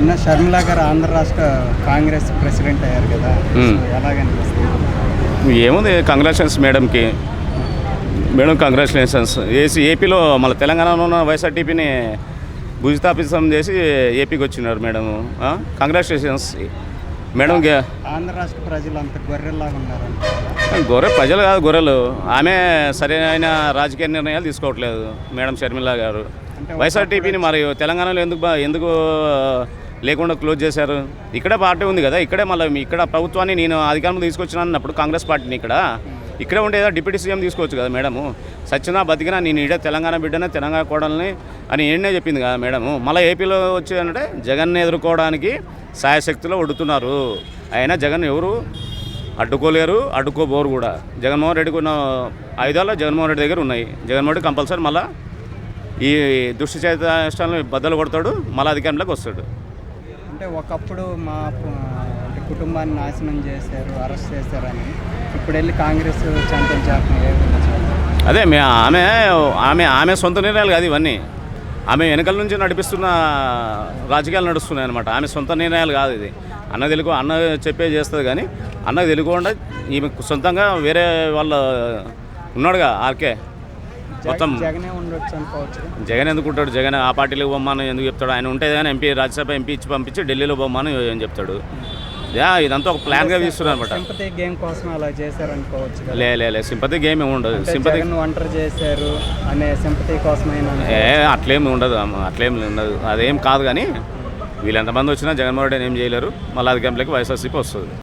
అన్న షర్మిల గారు ఆంధ్ర రాష్ట్ర కాంగ్రెస్ ప్రెసిడెంట్ అయ్యారు కదా, ఎలాగనిపిస్తుంది? ఏముంది, కంగ్రాచులేషన్స్ మేడంకి. Madam congratulations. ఏపీలో మళ్ళీ తెలంగాణలో ఉన్న వైఎస్ఆర్టీపీని భుజితాపిసం చేసి ఏపీకి వచ్చినారు మేడం. Congratulations madam. ఆంధ్ర రాష్ట్ర ప్రజలు అంత గొర్రెల్లాగా ఉన్నారు. గొర్రె ప్రజలు కాదు, గొర్రెలు. ఆమె సరైన రాజకీయ నిర్ణయాలు తీసుకోవట్లేదు మేడం షర్మిల గారు. వైఎస్ఆర్టీపీని మరి తెలంగాణలో ఎందుకు లేకుండా క్లోజ్ చేశారు? ఇక్కడే పార్టీ ఉంది కదా, ఇక్కడే మళ్ళీ ఇక్కడ ప్రభుత్వాన్ని నేను అధికారంలో తీసుకొచ్చినా అన్నప్పుడు కాంగ్రెస్ పార్టీని ఇక్కడే ఉండేదా డిప్యూటీ సీఎం తీసుకోవచ్చు కదా మేడము. సచ్చినా బతికినా నేను ఈడే తెలంగాణ బిడ్డనే, తెలంగాణ కోడల్ని అని ఏడనే చెప్పింది కదా మేడము. మళ్ళీ ఏపీలో వచ్చేదంటే జగన్ని ఎదుర్కోవడానికి సాయశక్తిలో ఒడుతున్నారు. అయినా జగన్ ఎవరు అడ్డుకోలేరు, అడ్డుకోబోరు కూడా. జగన్మోహన్ రెడ్డికి ఉన్న ఆయుధాలు జగన్మోహన్ రెడ్డి దగ్గర ఉన్నాయి. జగన్మోహన్ రెడ్డి కంపల్సరీ మళ్ళీ ఈ దుష్టి చేష్టాలను బద్దలు కొడతాడు, మళ్ళీ అధికారంలోకి వస్తాడు. అంటే ఒకప్పుడు మా కుటుంబాన్ని నాశనం చేశారు, అరెస్ట్ చేశారని ఇప్పుడు వెళ్ళి కాంగ్రెస్ చంపం అదే ఆమె సొంత నిర్ణయాలు కాదు ఇవన్నీ. ఆమె వెనకల నుంచి నడిపిస్తున్న రాజకీయాలు నడుస్తున్నాయి అనమాట. ఆమె సొంత నిర్ణయాలు కాదు ఇది. అన్న చెప్పే చేస్తుంది, కానీ అన్నకు తెలియకుండా ఈమె సొంతంగా వేరే వాళ్ళ ఉన్నాడుగా ఆర్కే మొత్తం. జగన్ ఎందుకు ఉంటాడు? జగన్ ఆ పార్టీలో బొమ్మను ఎందుకు చెప్తాడు? ఆయన ఉంటే కానీ ఎంపీ రాజ్యసభ ఎంపీ ఇచ్చి పంపించి ఢిల్లీలో బొమ్మను ఏం చెప్తాడు? ఇదంతా ఒక ప్లాన్గా తీస్తున్నారు అనమాట. సింపతి గేమ్ కోసం అలా చేశారనుకోవచ్చు. లే సింపతి గేమ్ ఏమి ఉండదు. సింపతి ఒంటరి చేశారు అనే సింపతి కోసమైనా అట్లేమి ఉండదు, అదేం కాదు. కానీ వీళ్ళు ఎంతమంది వచ్చినా జగన్మోహన్ రెడ్డి ఏం చేయలేరు. మళ్ళీ అధికారంలోకి వైఎస్ఆర్సీపీ వస్తుంది.